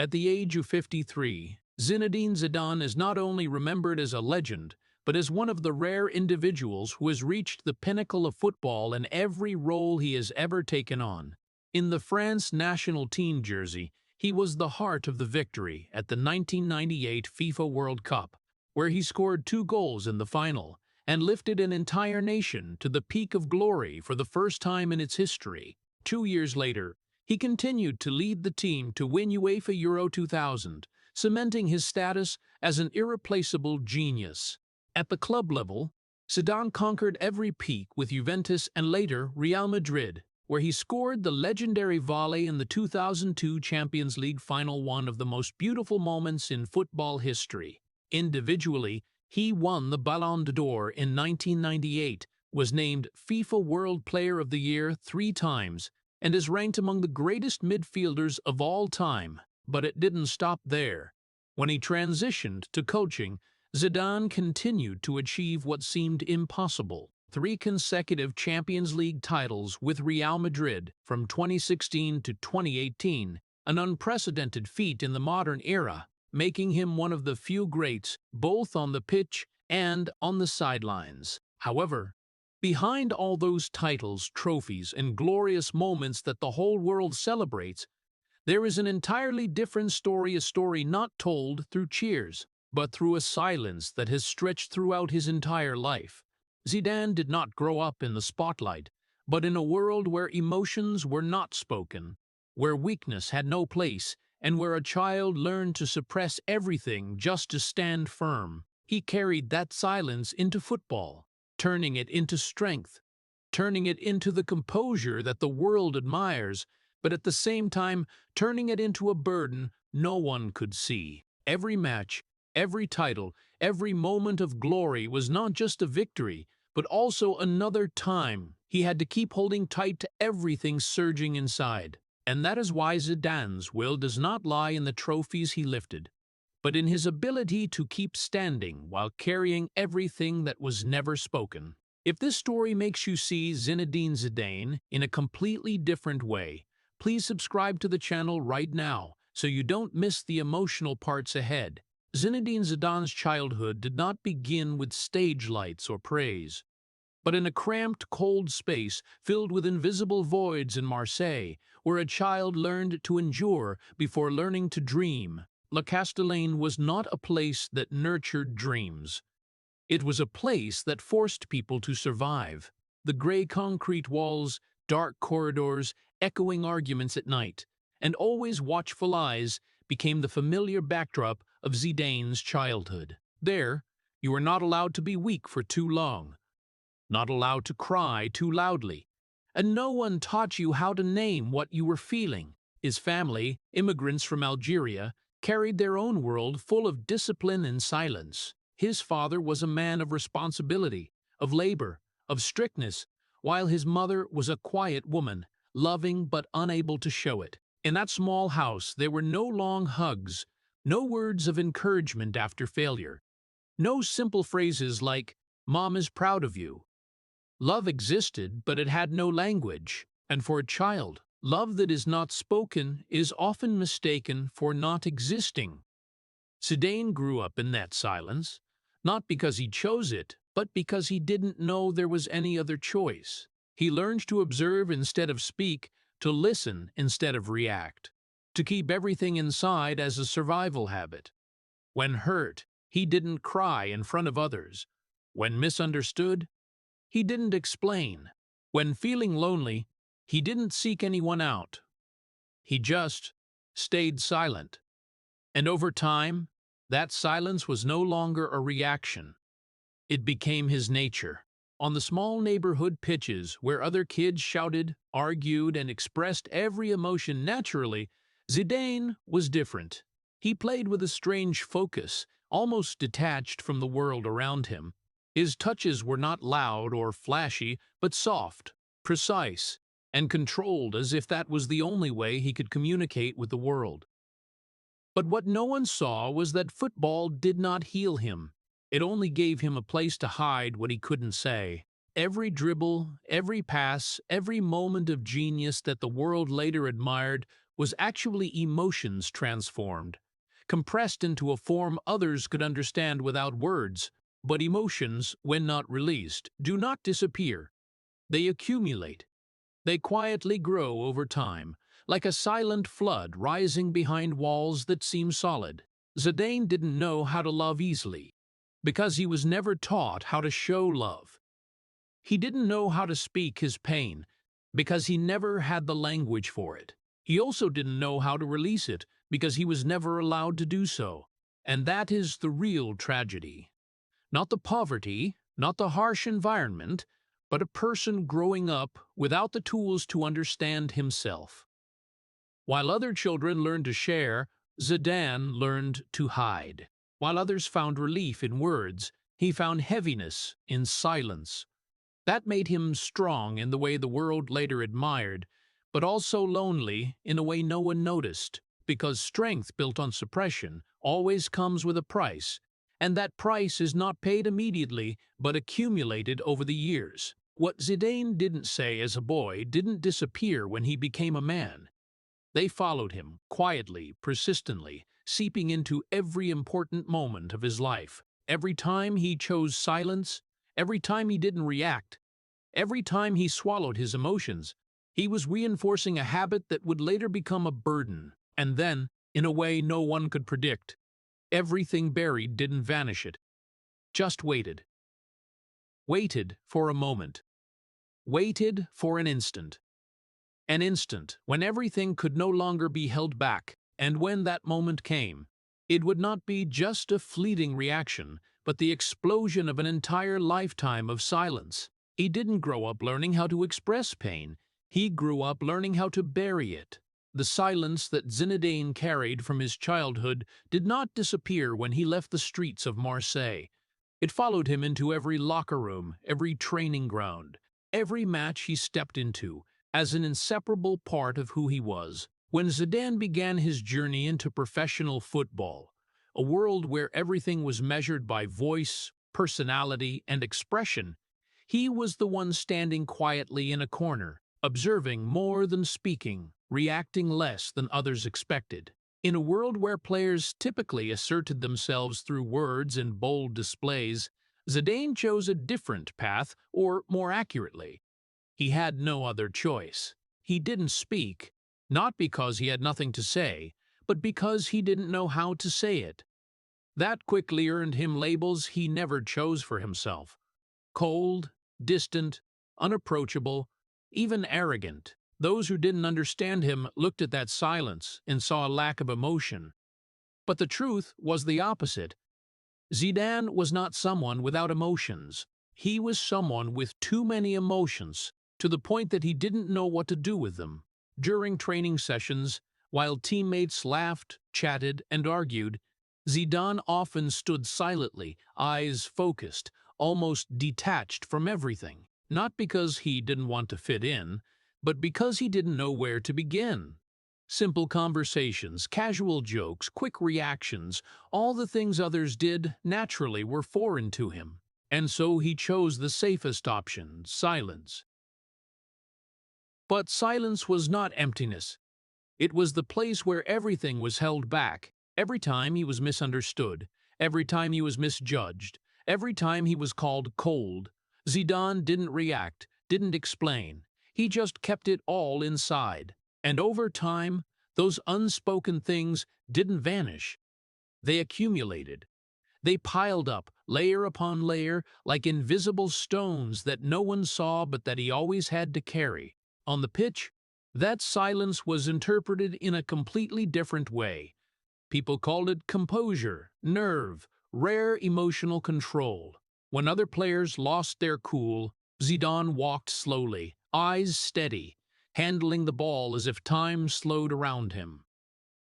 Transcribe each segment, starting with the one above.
At the age of 53, Zinedine Zidane is not only remembered as a legend, but as one of the rare individuals who has reached the pinnacle of football in every role he has ever taken on. In the France national team jersey, he was the heart of the victory at the 1998 FIFA World Cup, where he scored 2 goals in the final and lifted an entire nation to the peak of glory for the first time in its history. 2 years later, he continued to lead the team to win UEFA Euro 2000, cementing his status as an irreplaceable genius. At the club level, Zidane conquered every peak with Juventus and later Real Madrid, where he scored the legendary volley in the 2002 Champions League final, one of the most beautiful moments in football history. Individually, he won the Ballon d'Or in 1998, was named FIFA World Player of the Year 3 times, and is ranked among the greatest midfielders of all time. But it didn't stop there. When he transitioned to coaching, Zidane continued to achieve what seemed impossible: 3 consecutive Champions League titles with Real Madrid from 2016 to 2018, an unprecedented feat in the modern era, making him one of the few greats both on the pitch and on the sidelines. However, behind all those titles, trophies, and glorious moments that the whole world celebrates, there is an entirely different story, a story not told through cheers, but through a silence that has stretched throughout his entire life. Zidane did not grow up in the spotlight, but in a world where emotions were not spoken, where weakness had no place, and where a child learned to suppress everything just to stand firm. He carried that silence into football, turning it into strength, turning it into the composure that the world admires, but at the same time turning it into a burden no one could see. Every match, every title, every moment of glory was not just a victory, but also another time he had to keep holding tight to everything surging inside. And that is why Zidane's will does not lie in the trophies he lifted, but in his ability to keep standing while carrying everything that was never spoken. If this story makes you see Zinedine Zidane in a completely different way, please subscribe to the channel right now so you don't miss the emotional parts ahead. Zinedine Zidane's childhood did not begin with stage lights or praise, but in a cramped, cold space filled with invisible voids in Marseille, where a child learned to endure before learning to dream. La Castellane was not a place that nurtured dreams. It was a place that forced people to survive. The gray concrete walls, dark corridors, echoing arguments at night, and always watchful eyes became the familiar backdrop of Zidane's childhood. There, you were not allowed to be weak for too long, not allowed to cry too loudly, and no one taught you how to name what you were feeling. His family, immigrants from Algeria, carried their own world full of discipline and silence. His father was a man of responsibility, of labor, of strictness, while his mother was a quiet woman, loving but unable to show it. In that small house there were no long hugs, no words of encouragement after failure, no simple phrases like, "Mom is proud of you." Love existed, but it had no language, and for a child, love that is not spoken is often mistaken for not existing. Zidane grew up in that silence, not because he chose it, but because he didn't know there was any other choice. He learned to observe instead of speak, to listen instead of react, to keep everything inside as a survival habit. When hurt, he didn't cry in front of others. When misunderstood, he didn't explain. When feeling lonely, he didn't seek anyone out. He just stayed silent. And over time, that silence was no longer a reaction. It became his nature. On the small neighborhood pitches where other kids shouted, argued, and expressed every emotion naturally, Zidane was different. He played with a strange focus, almost detached from the world around him. His touches were not loud or flashy, but soft, precise, and controlled, as if that was the only way he could communicate with the world. But what no one saw was that football did not heal him. It only gave him a place to hide what he couldn't say. Every dribble, every pass, every moment of genius that the world later admired was actually emotions transformed, compressed into a form others could understand without words. But emotions, when not released, do not disappear. They accumulate. They quietly grow over time, like a silent flood rising behind walls that seem solid. Zidane didn't know how to love easily, because he was never taught how to show love. He didn't know how to speak his pain, because he never had the language for it. He also didn't know how to release it, because he was never allowed to do so. And that is the real tragedy. Not the poverty, not the harsh environment, but a person growing up without the tools to understand himself. While other children learned to share, Zidane learned to hide. While others found relief in words, he found heaviness in silence. That made him strong in the way the world later admired, but also lonely in a way no one noticed, because strength built on suppression always comes with a price, and that price is not paid immediately but accumulated over the years. What Zidane didn't say as a boy didn't disappear when he became a man. They followed him, quietly, persistently, seeping into every important moment of his life. Every time he chose silence, every time he didn't react, every time he swallowed his emotions, he was reinforcing a habit that would later become a burden. And then, in a way no one could predict, everything buried didn't vanish, it just waited. Waited for a moment. Waited for an instant. An instant when everything could no longer be held back, and when that moment came, it would not be just a fleeting reaction, but the explosion of an entire lifetime of silence. He didn't grow up learning how to express pain. He grew up learning how to bury it. The silence that Zinedine carried from his childhood did not disappear when he left the streets of Marseille. It followed him into every locker room, every training ground, every match he stepped into, as an inseparable part of who he was. When Zidane began his journey into professional football, a world where everything was measured by voice, personality, and expression, he was the one standing quietly in a corner, observing more than speaking, reacting less than others expected. In a world where players typically asserted themselves through words and bold displays, Zidane chose a different path, or more accurately, he had no other choice. He didn't speak, not because he had nothing to say, but because he didn't know how to say it. That quickly earned him labels he never chose for himself: cold, distant, unapproachable, even arrogant. Those who didn't understand him looked at that silence and saw a lack of emotion. But the truth was the opposite. Zidane was not someone without emotions. He was someone with too many emotions, to the point that he didn't know what to do with them. During training sessions, while teammates laughed, chatted, and argued, Zidane often stood silently, eyes focused, almost detached from everything. Not because he didn't want to fit in, but because he didn't know where to begin. Simple conversations, casual jokes, quick reactions, all the things others did naturally were foreign to him. And so he chose the safest option: silence. But silence was not emptiness. It was the place where everything was held back. Every time he was misunderstood, every time he was misjudged, every time he was called cold, Zidane didn't react, didn't explain. He just kept it all inside. And over time, those unspoken things didn't vanish. They accumulated. They piled up, layer upon layer, like invisible stones that no one saw but that he always had to carry. On the pitch, that silence was interpreted in a completely different way. People called it composure, nerve, rare emotional control. When other players lost their cool, Zidane walked slowly, eyes steady, handling the ball as if time slowed around him.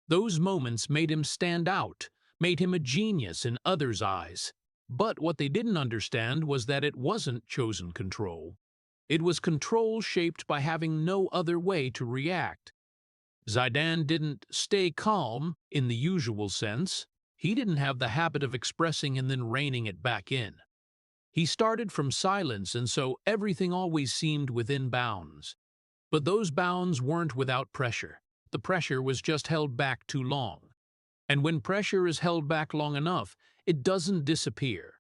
Those moments made him stand out, made him a genius in others' eyes. But what they didn't understand was that it wasn't chosen control. It was control shaped by having no other way to react. Zidane didn't stay calm in the usual sense. He didn't have the habit of expressing and then reining it back in. He started from silence, and so everything always seemed within bounds. But those bounds weren't without pressure. the pressure was just held back too long. And when pressure is held back long enough, it doesn't disappear.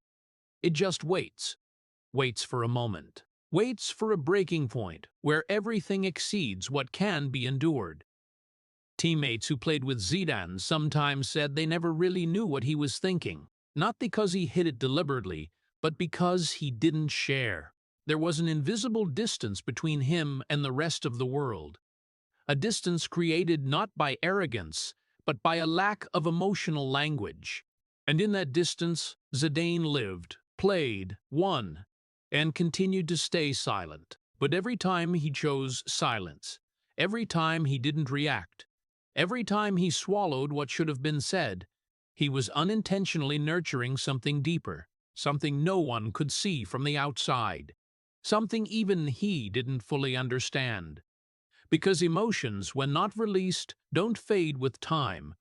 It just waits. Waits for a moment. Waits for a breaking point where everything exceeds what can be endured. Teammates who played with Zidane sometimes said they never really knew what he was thinking, not because he hit it deliberately, but because he didn't share. There was an invisible distance between him and the rest of the world, a distance created not by arrogance, but by a lack of emotional language. And in that distance, Zidane lived, played, won, and continued to stay silent. But every time he chose silence, every time he didn't react, every time he swallowed what should have been said, he was unintentionally nurturing something deeper, something no one could see from the outside, something even he didn't fully understand. Because emotions, when not released, don't fade with time.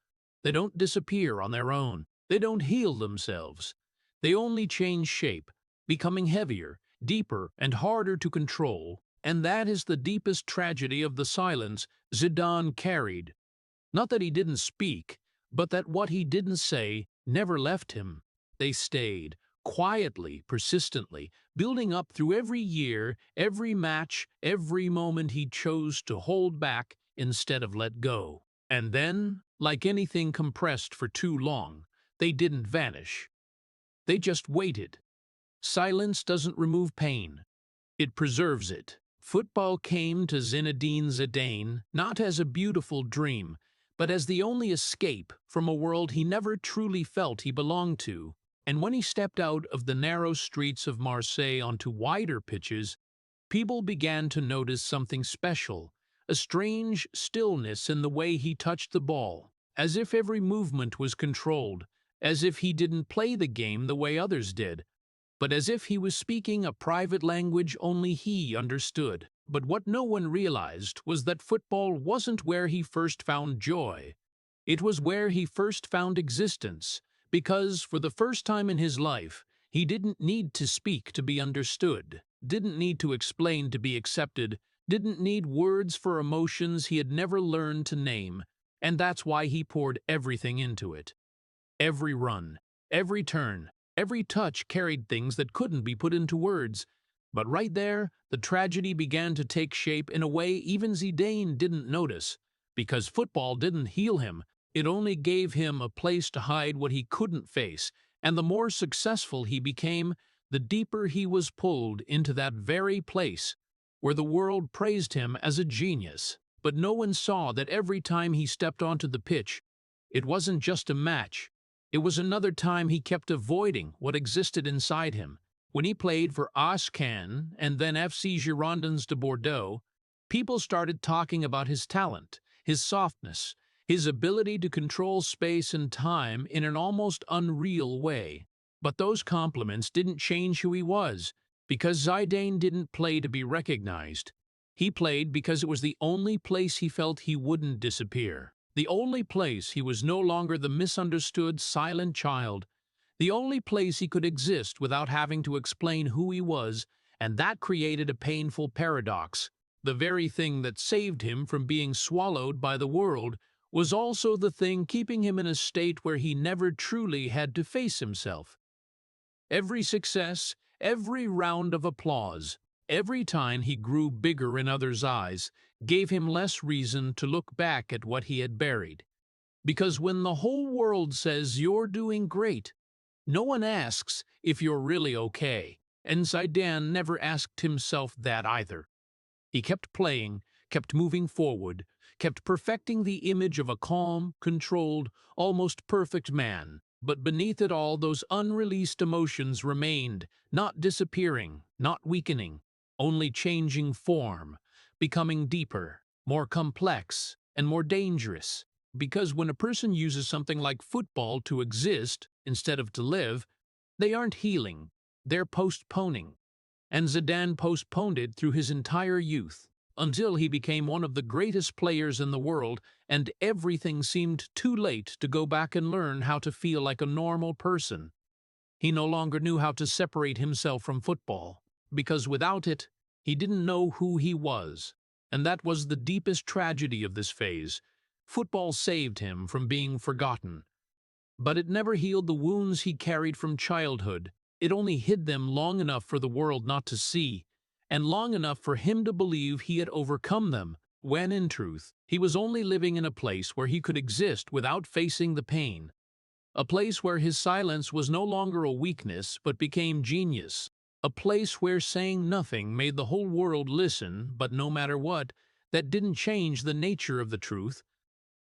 They don't disappear on their own. They don't heal themselves. They only change shape, becoming heavier, deeper, and harder to control. And that is the deepest tragedy of the silence Zidane carried. Not that he didn't speak, but that what he didn't say never left him. They stayed, quietly, persistently, building up through every year, every match, every moment he chose to hold back instead of let go. And then, like anything compressed for too long, they didn't vanish. They just waited. Silence doesn't remove pain. It preserves it. Football came to Zinedine Zidane not as a beautiful dream, but as the only escape from a world he never truly felt he belonged to. And when he stepped out of the narrow streets of Marseille onto wider pitches, people began to notice something special, a strange stillness in the way he touched the ball, as if every movement was controlled, as if he didn't play the game the way others did, but as if he was speaking a private language only he understood. But what no one realized was that football wasn't where he first found joy. It was where he first found existence, because for the first time in his life, he didn't need to speak to be understood, didn't need to explain to be accepted, didn't need words for emotions he had never learned to name, and that's why he poured everything into it. Every run, every turn, every touch carried things that couldn't be put into words. But right there, the tragedy began to take shape in a way even Zidane didn't notice. Because football didn't heal him, it only gave him a place to hide what he couldn't face, and the more successful he became, the deeper he was pulled into that very place, where the world praised him as a genius. But no one saw that every time he stepped onto the pitch, it wasn't just a match. It was another time he kept avoiding what existed inside him. When he played for AS Cannes and then FC Girondins de Bordeaux, people started talking about his talent, his softness, his ability to control space and time in an almost unreal way. But those compliments didn't change who he was, because Zidane didn't play to be recognized. He played because it was the only place he felt he wouldn't disappear. The only place he was no longer the misunderstood, silent child. The only place he could exist without having to explain who he was, and that created a painful paradox. The very thing that saved him from being swallowed by the world was also the thing keeping him in a state where he never truly had to face himself. Every success, every round of applause, every time he grew bigger in others' eyes, gave him less reason to look back at what he had buried. Because when the whole world says you're doing great, no one asks if you're really okay, and Zidane never asked himself that either. He kept playing, kept moving forward, kept perfecting the image of a calm, controlled, almost perfect man. But beneath it all, those unreleased emotions remained, not disappearing, not weakening, only changing form, becoming deeper, more complex, and more dangerous. Because when a person uses something like football to exist instead of to live, they aren't healing, they're postponing. And Zidane postponed it through his entire youth, until he became one of the greatest players in the world, and everything seemed too late to go back and learn how to feel like a normal person. He no longer knew how to separate himself from football, because without it, he didn't know who he was. And that was the deepest tragedy of this phase, Football saved him from being forgotten. But it never healed the wounds he carried from childhood. It only hid them long enough for the world not to see, and long enough for him to believe he had overcome them, when, in truth, he was only living in a place where he could exist without facing the pain. A place where his silence was no longer a weakness but became genius. A place where saying nothing made the whole world listen, but no matter what, that didn't change the nature of the truth.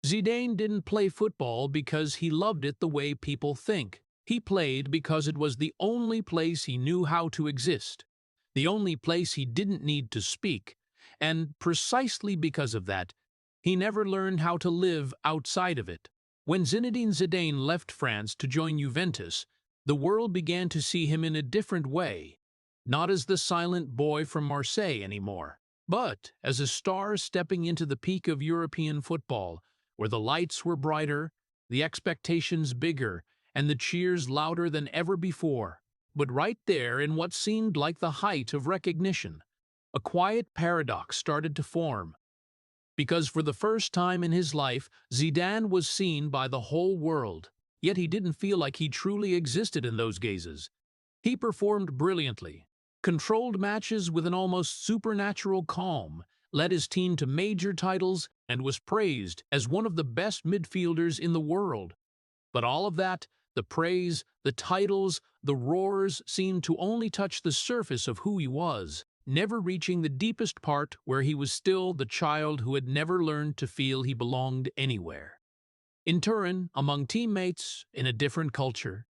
Zidane didn't play football because he loved it the way people think. He played because it was the only place he knew how to exist, the only place he didn't need to speak, and precisely because of that, he never learned how to live outside of it. When Zinedine Zidane left France to join Juventus, the world began to see him in a different way, not as the silent boy from Marseille anymore, but as a star stepping into the peak of European football, where the lights were brighter, the expectations bigger, and the cheers louder than ever before. But right there, in what seemed like the height of recognition, a quiet paradox started to form. Because for the first time in his life, Zidane was seen by the whole world, yet he didn't feel like he truly existed in those gazes. He performed brilliantly, controlled matches with an almost supernatural calm, led his team to major titles, and was praised as one of the best midfielders in the world. But all of that, the praise, the titles, the roars, seemed to only touch the surface of who he was, never reaching the deepest part where he was still the child who had never learned to feel he belonged anywhere. In Turin, among teammates, in a different culture,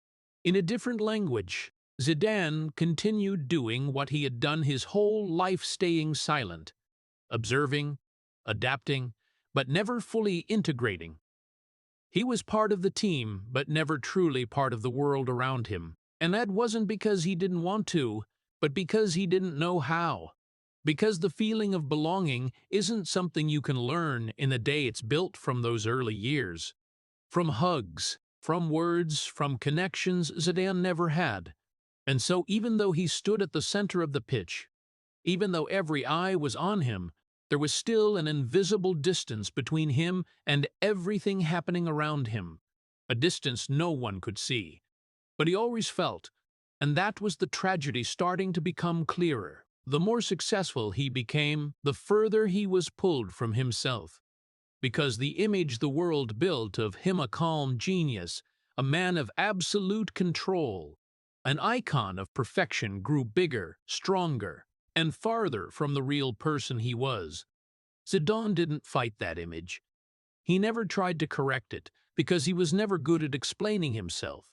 in a different language, Zidane continued doing what he had done his whole life, staying silent, observing, adapting, but never fully integrating. He was part of the team, but never truly part of the world around him. And that wasn't because he didn't want to, but because he didn't know how. Because the feeling of belonging isn't something you can learn in the day. It's built from those early years. From hugs, from words, from connections Zidane never had. And so even though he stood at the center of the pitch, even though every eye was on him, there was still an invisible distance between him and everything happening around him, a distance no one could see. But he always felt, and that was the tragedy starting to become clearer. The more successful he became, the further he was pulled from himself. Because the image the world built of him, a calm genius, a man of absolute control, an icon of perfection, grew bigger, stronger, and farther from the real person he was. Zidane didn't fight that image. He never tried to correct it, because he was never good at explaining himself.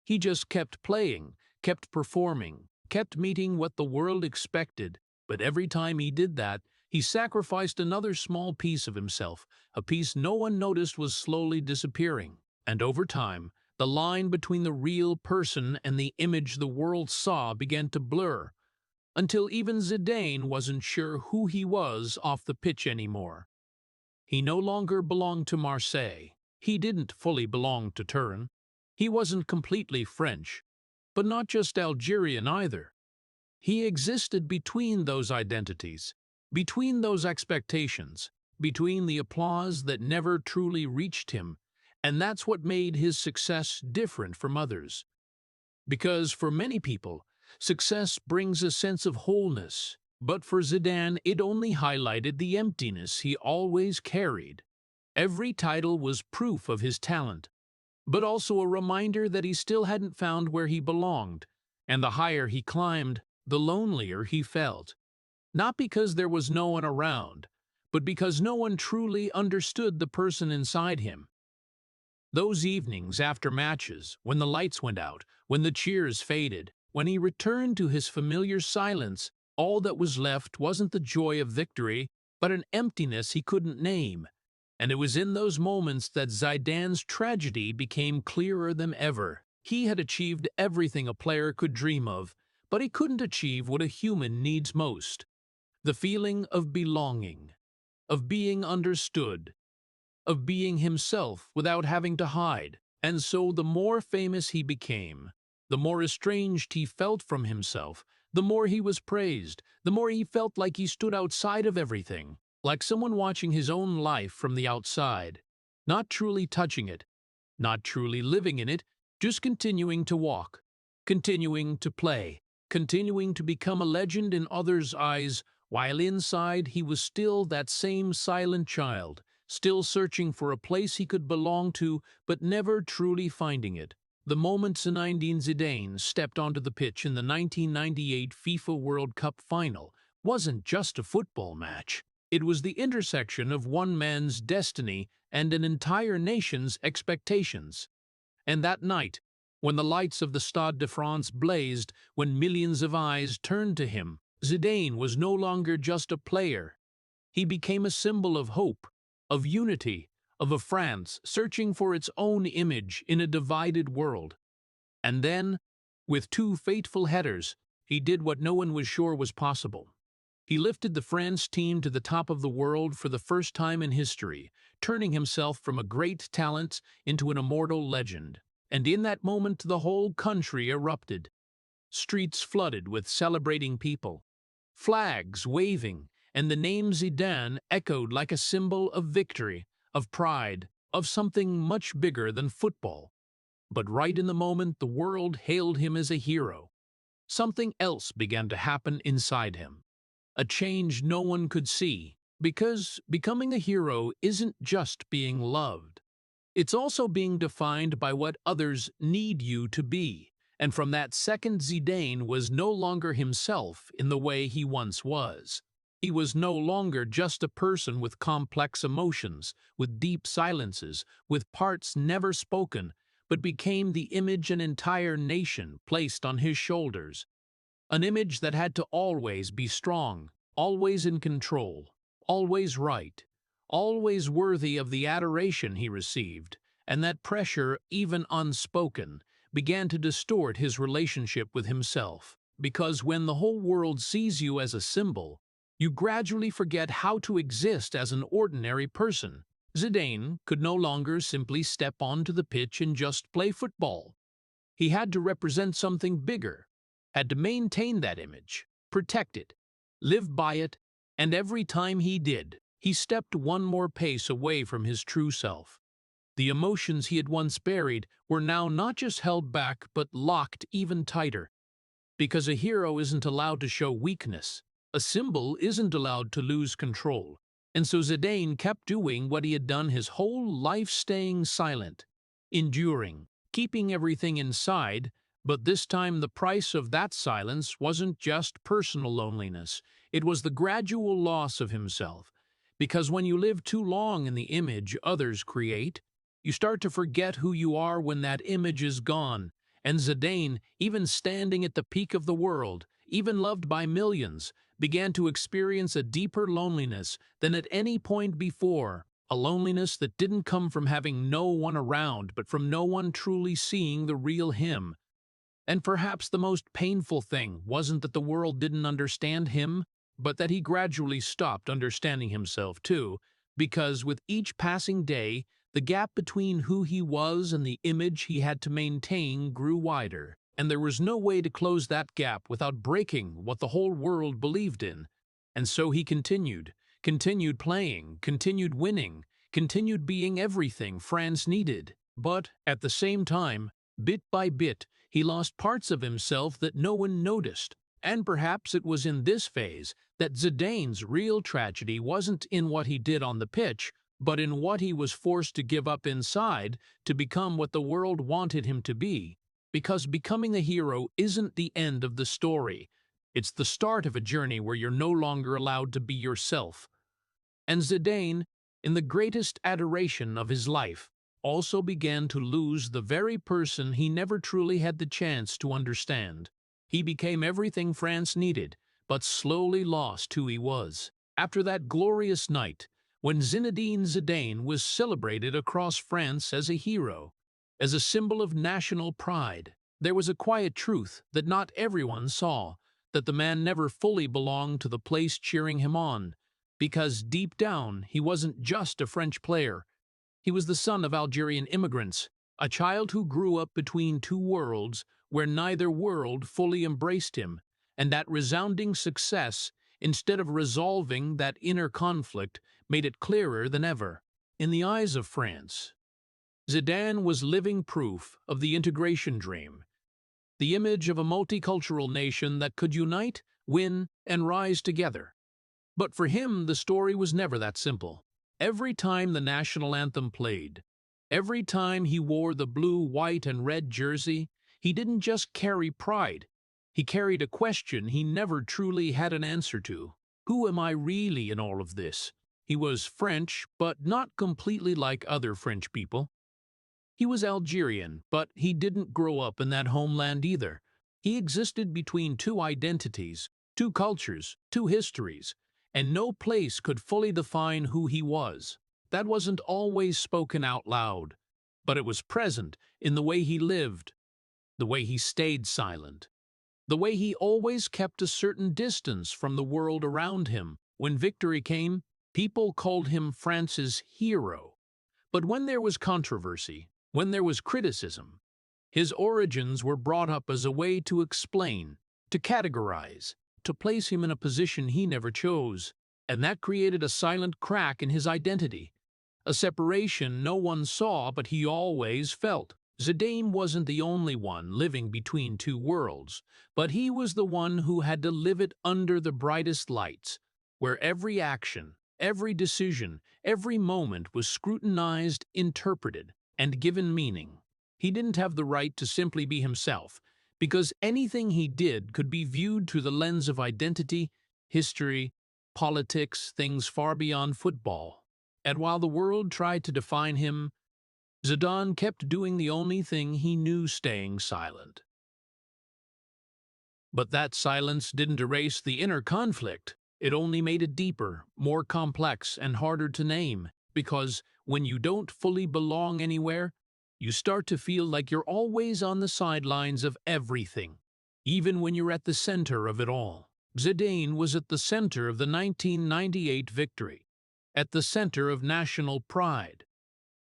He just kept playing, kept performing, kept meeting what the world expected, but every time he did that, he sacrificed another small piece of himself, a piece no one noticed was slowly disappearing. And over time, the line between the real person and the image the world saw began to blur, until even Zidane wasn't sure who he was off the pitch anymore. He no longer belonged to Marseille. He didn't fully belong to Turin. He wasn't completely French, but not just Algerian either. He existed between those identities, between those expectations, between the applause that never truly reached him, and that's what made his success different from others. Because for many people, success brings a sense of wholeness, but for Zidane it only highlighted the emptiness he always carried. Every title was proof of his talent, but also a reminder that he still hadn't found where he belonged, and the higher he climbed, the lonelier he felt. Not because there was no one around, but because no one truly understood the person inside him. Those evenings after matches, when the lights went out, when the cheers faded, when he returned to his familiar silence, all that was left wasn't the joy of victory, but an emptiness he couldn't name. And it was in those moments that Zidane's tragedy became clearer than ever. He had achieved everything a player could dream of, but he couldn't achieve what a human needs most: the feeling of belonging, of being understood, of being himself without having to hide. And so the more famous he became, the more estranged he felt from himself, the more he was praised, the more he felt like he stood outside of everything, like someone watching his own life from the outside. not truly touching it, not truly living in it, just continuing to walk, continuing to play, continuing to become a legend in others' eyes, while inside he was still that same silent child, still searching for a place he could belong to, but never truly finding it. The moment Zinedine Zidane stepped onto the pitch in the 1998 FIFA World Cup final wasn't just a football match. It was the intersection of one man's destiny and an entire nation's expectations. And that night, when the lights of the Stade de France blazed, when millions of eyes turned to him, Zidane was no longer just a player. He became a symbol of hope, of unity, of a France searching for its own image in a divided world. And then, with two fateful headers, he did what no one was sure was possible. He lifted the France team to the top of the world for the first time in history, turning himself from a great talent into an immortal legend. And in that moment the whole country erupted. Streets flooded with celebrating people, flags waving, and the name Zidane echoed like a symbol of victory, of pride, of something much bigger than football. But right in the moment the world hailed him as a hero, something else began to happen inside him. A change no one could see, because becoming a hero isn't just being loved. It's also being defined by what others need you to be. And from that second, Zidane was no longer himself in the way he once was. He was no longer just a person with complex emotions, with deep silences, with parts never spoken, but became the image an entire nation placed on his shoulders. An image that had to always be strong, always in control, always right, always worthy of the adoration he received, and that pressure, even unspoken, began to distort his relationship with himself. Because when the whole world sees you as a symbol, you gradually forget how to exist as an ordinary person. Zidane could no longer simply step onto the pitch and just play football. He had to represent something bigger, had to maintain that image, protect it, live by it, and every time he did, he stepped one more pace away from his true self. The emotions he had once buried were now not just held back but locked even tighter. Because a hero isn't allowed to show weakness, a symbol isn't allowed to lose control. And so Zidane kept doing what he had done his whole life, staying silent, enduring, keeping everything inside. But this time the price of that silence wasn't just personal loneliness, it was the gradual loss of himself. Because when you live too long in the image others create, you start to forget who you are when that image is gone. And Zidane, even standing at the peak of the world, even loved by millions, began to experience a deeper loneliness than at any point before, a loneliness that didn't come from having no one around but from no one truly seeing the real him. And perhaps the most painful thing wasn't that the world didn't understand him, but that he gradually stopped understanding himself too, because with each passing day, the gap between who he was and the image he had to maintain grew wider, and there was no way to close that gap without breaking what the whole world believed in. And so he continued playing, continued winning, continued being everything France needed. But, at the same time, bit by bit, he lost parts of himself that no one noticed. And perhaps it was in this phase that Zidane's real tragedy wasn't in what he did on the pitch, but in what he was forced to give up inside to become what the world wanted him to be. Because becoming a hero isn't the end of the story. It's the start of a journey where you're no longer allowed to be yourself. And Zidane, in the greatest adoration of his life, also began to lose the very person he never truly had the chance to understand. He became everything France needed, but slowly lost who he was. After that glorious night, when Zinedine Zidane was celebrated across France as a hero, as a symbol of national pride, there was a quiet truth that not everyone saw, that the man never fully belonged to the place cheering him on, because deep down he wasn't just a French player. He was the son of Algerian immigrants, a child who grew up between two worlds where neither world fully embraced him, and that resounding success, instead of resolving that inner conflict, made it clearer than ever. In the eyes of France, Zidane was living proof of the integration dream, the image of a multicultural nation that could unite, win, and rise together. But for him, the story was never that simple. Every time the national anthem played, every time he wore the blue, white, and red jersey, he didn't just carry pride. He carried a question he never truly had an answer to. Who am I really in all of this? He was French, but not completely like other French people. He was Algerian, but he didn't grow up in that homeland either. He existed between two identities, two cultures, two histories, and no place could fully define who he was. That wasn't always spoken out loud, but it was present in the way he lived, the way he stayed silent, the way he always kept a certain distance from the world around him. When victory came, people called him France's hero. But when there was controversy, when there was criticism, his origins were brought up as a way to explain, to categorize, to place him in a position he never chose, and that created a silent crack in his identity, a separation no one saw but he always felt. Zidane wasn't the only one living between two worlds, but he was the one who had to live it under the brightest lights, where every action, every decision, every moment was scrutinized, interpreted, and given meaning. He didn't have the right to simply be himself, because anything he did could be viewed through the lens of identity, history, politics, things far beyond football. And while the world tried to define him, Zidane kept doing the only thing he knew, staying silent. But that silence didn't erase the inner conflict. It only made it deeper, more complex, and harder to name, because when you don't fully belong anywhere, you start to feel like you're always on the sidelines of everything, even when you're at the center of it all. Zidane was at the center of the 1998 victory, at the center of national pride.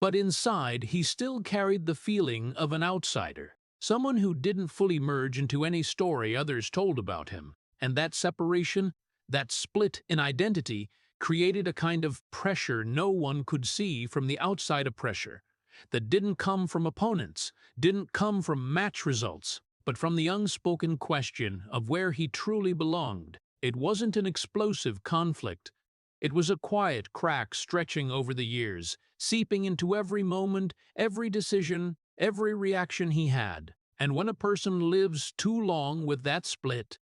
But inside, he still carried the feeling of an outsider, someone who didn't fully merge into any story others told about him. And that separation, that split in identity, created a kind of pressure no one could see from the outside, a pressure that didn't come from opponents, didn't come from match results, but from the unspoken question of where he truly belonged. It wasn't an explosive conflict. It was a quiet crack stretching over the years, seeping into every moment, every decision, every reaction he had. And when a person lives too long with that split,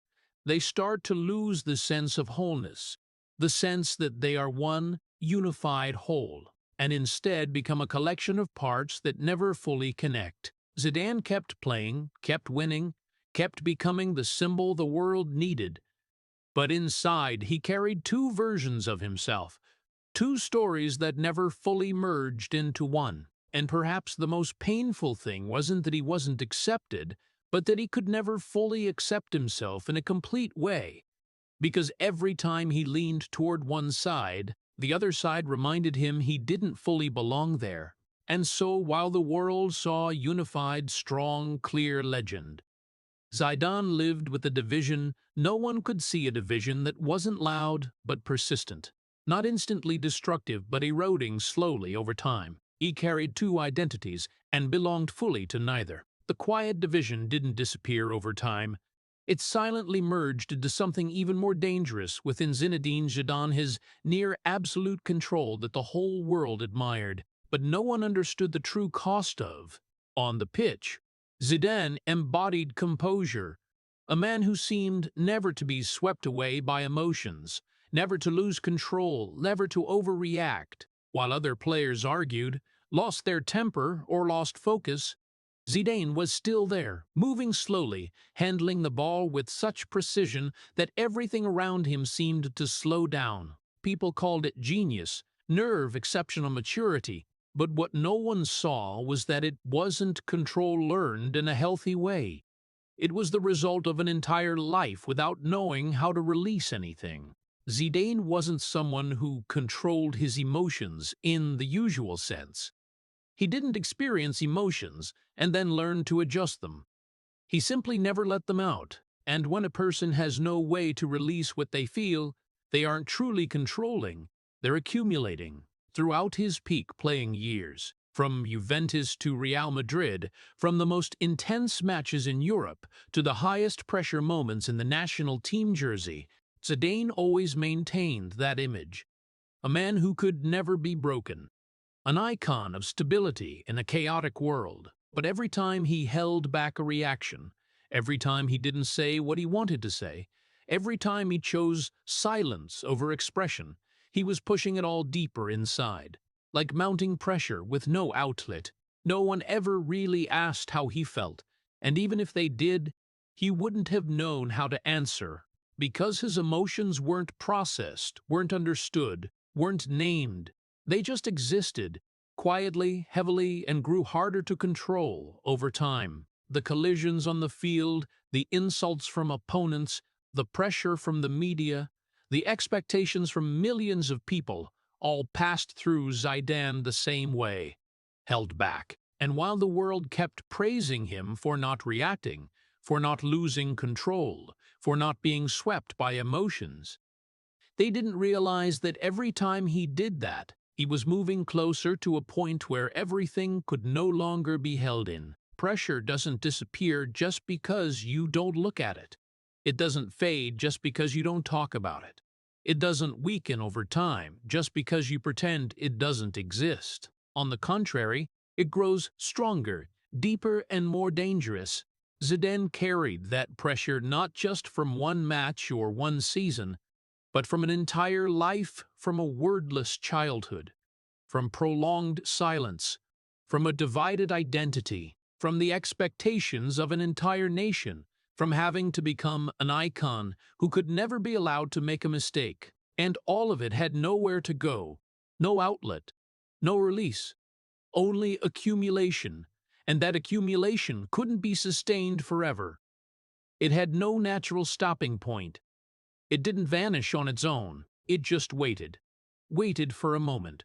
they start to lose the sense of wholeness, the sense that they are one unified whole, and instead become a collection of parts that never fully connect. Zidane kept playing, kept winning, kept becoming the symbol the world needed. But inside, he carried two versions of himself, two stories that never fully merged into one. And perhaps the most painful thing wasn't that he wasn't accepted, but that he could never fully accept himself in a complete way. Because every time he leaned toward one side, the other side reminded him he didn't fully belong there. And so, while the world saw a unified, strong, clear legend, Zidane lived with a division. No one could see a division that wasn't loud but persistent, not instantly destructive but eroding slowly over time. He carried two identities and belonged fully to neither. The quiet division didn't disappear over time. It silently merged into something even more dangerous within Zinedine Zidane, his near absolute control that the whole world admired, but no one understood the true cost of. On the pitch, Zidane embodied composure, a man who seemed never to be swept away by emotions, never to lose control, never to overreact. While other players argued, lost their temper, or lost focus, Zidane was still there, moving slowly, handling the ball with such precision that everything around him seemed to slow down. People called it genius, nerve, exceptional maturity. But what no one saw was that it wasn't control learned in a healthy way. It was the result of an entire life without knowing how to release anything. Zidane wasn't someone who controlled his emotions in the usual sense. He didn't experience emotions and then learn to adjust them. He simply never let them out. And when a person has no way to release what they feel, they aren't truly controlling, they're accumulating. Throughout his peak playing years, from Juventus to Real Madrid, from the most intense matches in Europe to the highest pressure moments in the national team jersey, Zidane always maintained that image. A man who could never be broken. An icon of stability in a chaotic world. But every time he held back a reaction, every time he didn't say what he wanted to say, every time he chose silence over expression, he was pushing it all deeper inside, like mounting pressure with no outlet. No one ever really asked how he felt, and even if they did, he wouldn't have known how to answer, because his emotions weren't processed, weren't understood, weren't named. They just existed, quietly, heavily, and grew harder to control over time. The collisions on the field, the insults from opponents, the pressure from the media, the expectations from millions of people all passed through Zidane the same way, held back. And while the world kept praising him for not reacting, for not losing control, for not being swept by emotions, they didn't realize that every time he did that, he was moving closer to a point where everything could no longer be held in. Pressure doesn't disappear just because you don't look at it. It doesn't fade just because you don't talk about it. It doesn't weaken over time just because you pretend it doesn't exist. On the contrary, it grows stronger, deeper, and more dangerous. Zidane carried that pressure not just from one match or one season, but from an entire life, from a wordless childhood, from prolonged silence, from a divided identity, from the expectations of an entire nation, from having to become an icon who could never be allowed to make a mistake. And all of it had nowhere to go, no outlet, no release, only accumulation, and that accumulation couldn't be sustained forever. It had no natural stopping point. It didn't vanish on its own, it just waited. Waited for a moment.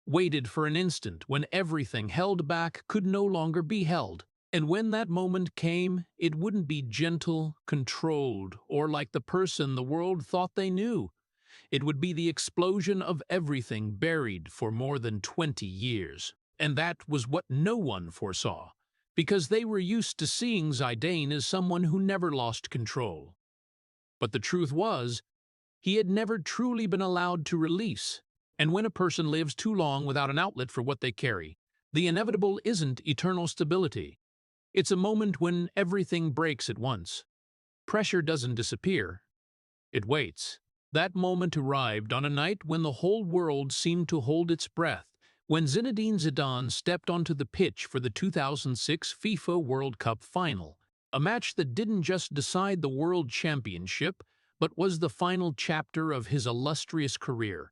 Waited for an instant when everything held back could no longer be held. And when that moment came, it wouldn't be gentle, controlled, or like the person the world thought they knew. It would be the explosion of everything buried for more than 20 years. And that was what no one foresaw, because they were used to seeing Zidane as someone who never lost control. But the truth was, he had never truly been allowed to release. And when a person lives too long without an outlet for what they carry, the inevitable isn't eternal stability. It's a moment when everything breaks at once. Pressure doesn't disappear. It waits. That moment arrived on a night when the whole world seemed to hold its breath, when Zinedine Zidane stepped onto the pitch for the 2006 FIFA World Cup final. A match that didn't just decide the World Championship, but was the final chapter of his illustrious career.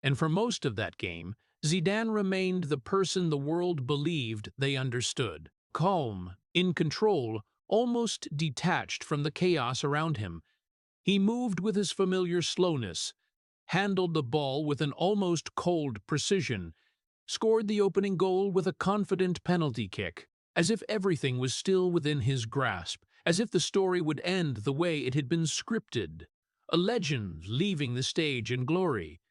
And for most of that game, Zidane remained the person the world believed they understood. Calm, in control, almost detached from the chaos around him. He moved with his familiar slowness, handled the ball with an almost cold precision, scored the opening goal with a confident penalty kick, as if everything was still within his grasp, as if the story would end the way it had been scripted. A legend leaving the stage in glory.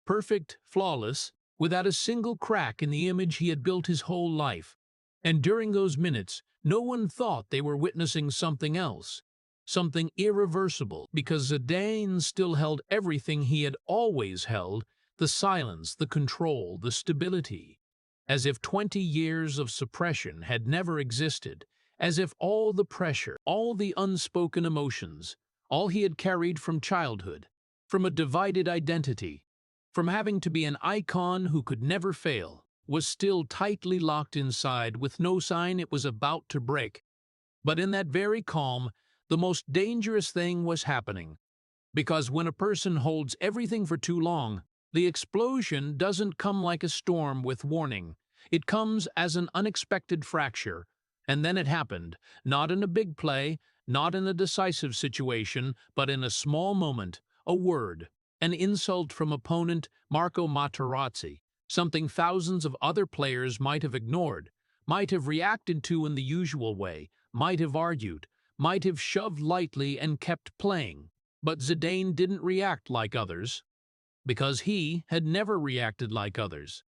Perfect, flawless, without a single crack in the image he had built his whole life. And during those minutes, no one thought they were witnessing something else, something irreversible, because Zidane still held everything he had always held, the silence, the control, the stability. As if 20 years of suppression had never existed, as if all the pressure, all the unspoken emotions, all he had carried from childhood, from a divided identity, from having to be an icon who could never fail, was still tightly locked inside with no sign it was about to break. But in that very calm, the most dangerous thing was happening. Because when a person holds everything for too long, the explosion doesn't come like a storm with warning. It comes as an unexpected fracture. And then it happened, not in a big play, not in a decisive situation, but in a small moment, a word, an insult from opponent Marco Materazzi, something thousands of other players might have ignored, might have reacted to in the usual way, might have argued, might have shoved lightly and kept playing. But Zidane didn't react like others. because he had never reacted like others.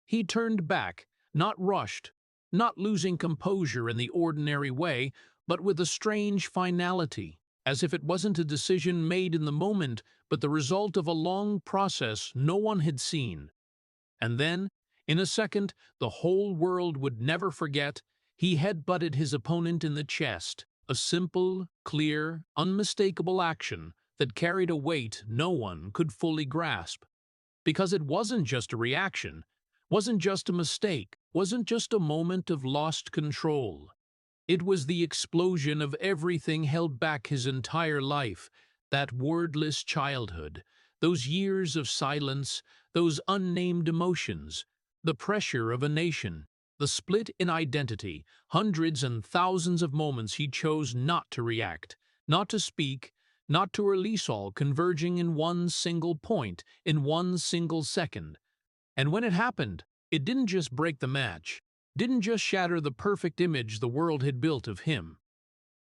He turned back, not rushed, not losing composure in the ordinary way, but with a strange finality, as if it wasn't a decision made in the moment, but the result of a long process no one had seen. And then, in a second the whole world would never forget, he headbutted his opponent in the chest, a simple, clear, unmistakable action that carried a weight no one could fully grasp. Because it wasn't just a reaction, wasn't just a mistake, wasn't just a moment of lost control. It was the explosion of everything held back his entire life, that wordless childhood, those years of silence, those unnamed emotions, the pressure of a nation, the split in identity, hundreds and thousands of moments he chose not to react, not to speak, not to release, all converging in one single point, in one single second. And when it happened, it didn't just break the match, didn't just shatter the perfect image the world had built of him.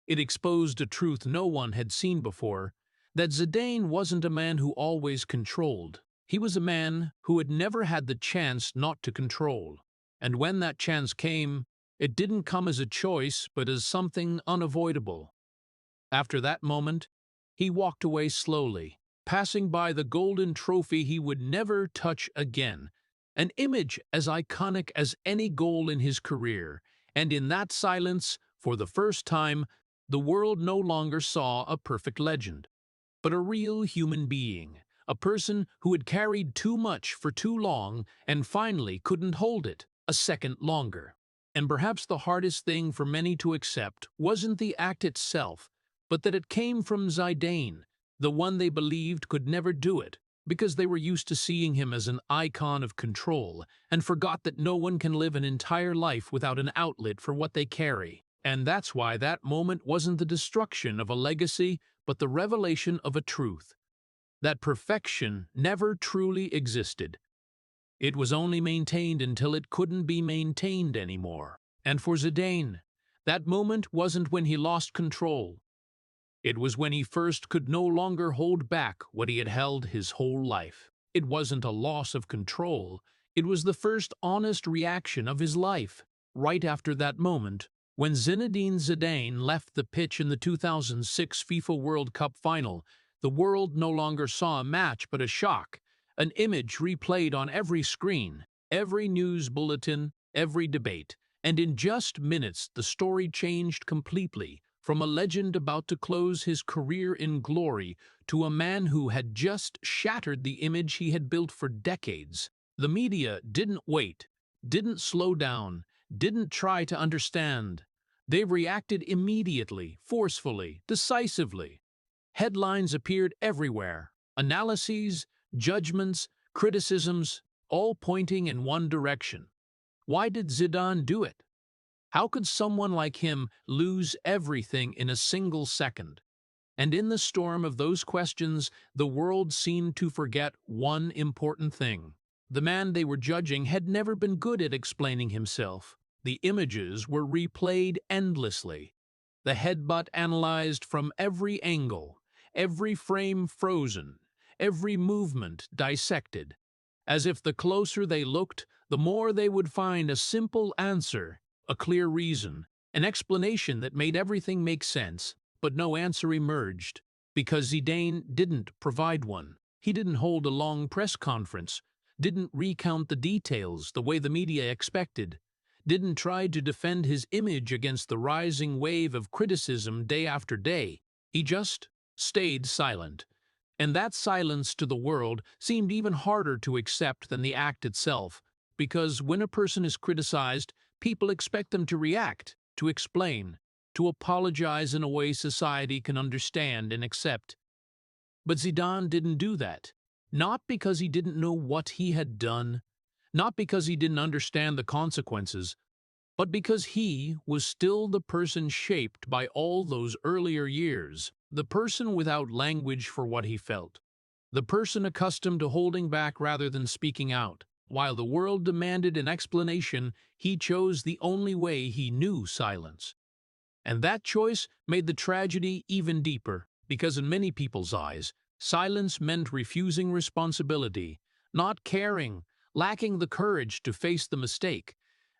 It exposed a truth no one had seen before, that Zidane wasn't a man who always controlled. He was a man who had never had the chance not to control. And when that chance came, it didn't come as a choice, but as something unavoidable. After that moment, he walked away slowly, passing by the golden trophy he would never touch again, an image as iconic as any goal in his career. And in that silence, for the first time, the world no longer saw a perfect legend, but a real human being, a person who had carried too much for too long and finally couldn't hold it a second longer. And perhaps the hardest thing for many to accept wasn't the act itself, but that it came from Zidane, the one they believed could never do it, because they were used to seeing him as an icon of control, and forgot that no one can live an entire life without an outlet for what they carry. And that's why that moment wasn't the destruction of a legacy, but the revelation of a truth. That perfection never truly existed. It was only maintained until it couldn't be maintained anymore. And for Zidane, that moment wasn't when he lost control. It was when he first could no longer hold back what he had held his whole life. It wasn't a loss of control. It was the first honest reaction of his life. Right after that moment, when Zinedine Zidane left the pitch in the 2006 FIFA World Cup final, the world no longer saw a match but a shock, an image replayed on every screen, every news bulletin, every debate. And in just minutes, the story changed completely. From a legend about to close his career in glory to a man who had just shattered the image he had built for decades. The media didn't wait, didn't slow down, didn't try to understand. They reacted immediately, forcefully, decisively. Headlines appeared everywhere, analyses, judgments, criticisms, all pointing in one direction. Why did Zidane do it? How could someone like him lose everything in a single second? And in the storm of those questions, the world seemed to forget one important thing. The man they were judging had never been good at explaining himself. The images were replayed endlessly. The headbutt analyzed from every angle, every frame frozen, every movement dissected. As if the closer they looked, the more they would find a simple answer, a clear reason, an explanation that made everything make sense, but no answer emerged, because Zidane didn't provide one. He didn't hold a long press conference, didn't recount the details the way the media expected, didn't try to defend his image against the rising wave of criticism day after day. He just stayed silent. And that silence to the world seemed even harder to accept than the act itself, because when a person is criticized, people expect them to react, to explain, to apologize in a way society can understand and accept. But Zidane didn't do that. Not because he didn't know what he had done, not because he didn't understand the consequences, but because he was still the person shaped by all those earlier years, the person without language for what he felt, the person accustomed to holding back rather than speaking out. While the world demanded an explanation, he chose the only way he knew: silence. And that choice made the tragedy even deeper, because in many people's eyes, Silence meant refusing responsibility, not caring, lacking the courage to face the mistake.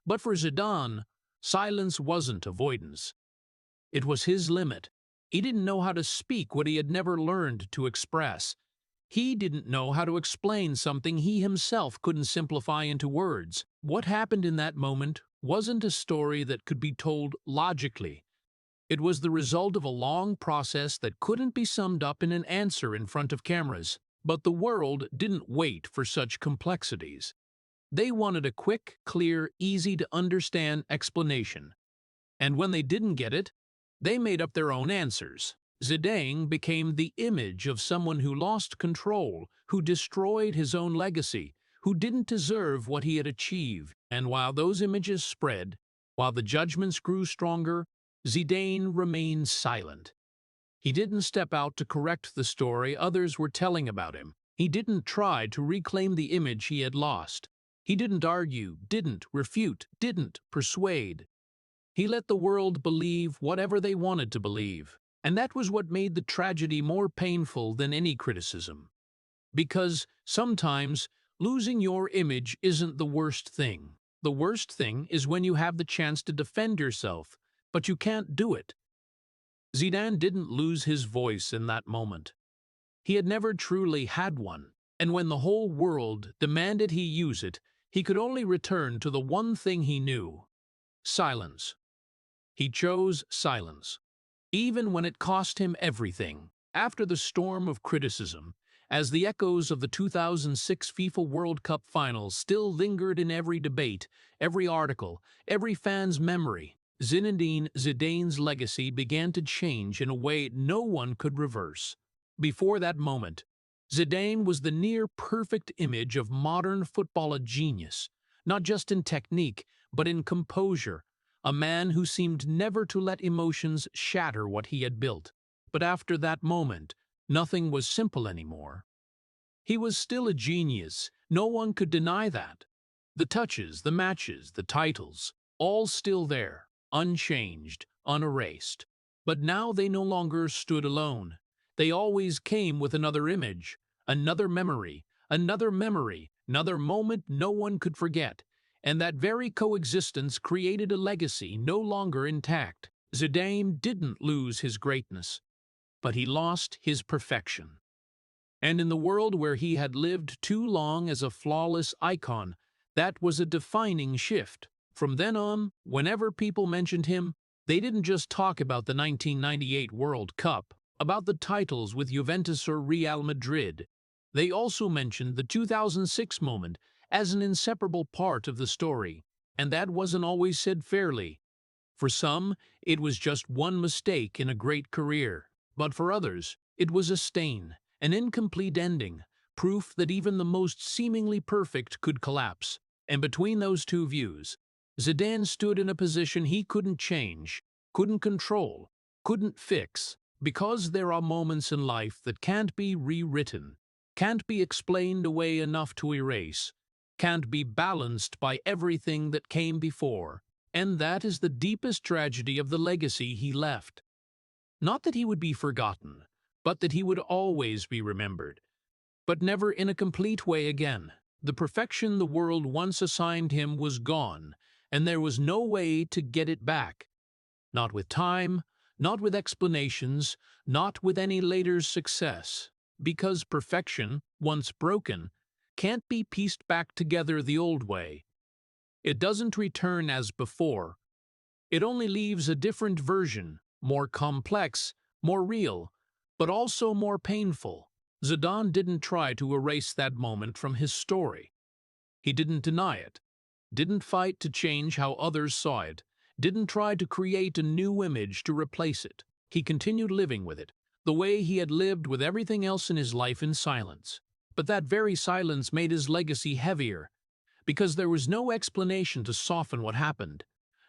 But for Zidane, silence wasn't avoidance. It was his limit. He didn't know how to speak what he had never learned to express. He didn't know how to explain something he himself couldn't simplify into words. What happened in that moment wasn't a story that could be told logically. It was the result of a long process that couldn't be summed up in an answer in front of cameras. But the world didn't wait for such complexities. They wanted a quick, clear, easy-to-understand explanation. And when they didn't get it, they made up their own answers. Zidane became the image of someone who lost control, who destroyed his own legacy, who didn't deserve what he had achieved. And while those images spread, while the judgments grew stronger, Zidane remained silent. He didn't step out to correct the story others were telling about him. He didn't try to reclaim the image he had lost. He didn't argue, didn't refute, didn't persuade. He let the world believe whatever they wanted to believe. And that was what made the tragedy more painful than any criticism. Because sometimes losing your image isn't the worst thing. The worst thing is when you have the chance to defend yourself, but you can't do it. Zidane didn't lose his voice in that moment. He had never truly had one, and when the whole world demanded he use it, he could only return to the one thing he knew: silence. He chose silence, even when it cost him everything. After the storm of criticism, as the echoes of the 2006 FIFA World Cup final still lingered in every debate, every article, every fan's memory, Zinedine Zidane's legacy began to change in a way no one could reverse. Before that moment, Zidane was the near-perfect image of modern football, a genius, not just in technique, but in composure, a man who seemed never to let emotions shatter what he had built. But after that moment, nothing was simple anymore. He was still a genius, no one could deny that. The touches, the matches, the titles, all still there, unchanged, unerased. But now they no longer stood alone. They always came with another image, another memory, another moment no one could forget. And that very coexistence created a legacy no longer intact. Zidane didn't lose his greatness, but he lost his perfection. And in the world where he had lived too long as a flawless icon, that was a defining shift. From then on, whenever people mentioned him, they didn't just talk about the 1998 World Cup, about the titles with Juventus or Real Madrid. They also mentioned the 2006 moment as an inseparable part of the story, and that wasn't always said fairly. For some, it was just one mistake in a great career, but for others, it was a stain, an incomplete ending, proof that even the most seemingly perfect could collapse. And between those two views, Zidane stood in a position he couldn't change, couldn't control, couldn't fix, because there are moments in life that can't be rewritten, can't be explained away enough to erase, can't be balanced by everything that came before. And that is the deepest tragedy of the legacy he left. Not that he would be forgotten, but that he would always be remembered. But never in a complete way again. The perfection the world once assigned him was gone, and there was no way to get it back. Not with time, not with explanations, not with any later success. Because perfection, once broken, can't be pieced back together the old way. It doesn't return as before. It only leaves a different version, more complex, more real, but also more painful. Zidane didn't try to erase that moment from his story. He didn't deny it, didn't fight to change how others saw it, didn't try to create a new image to replace it. He continued living with it, the way he had lived with everything else in his life, in silence. But that very silence made his legacy heavier, because there was no explanation to soften what happened,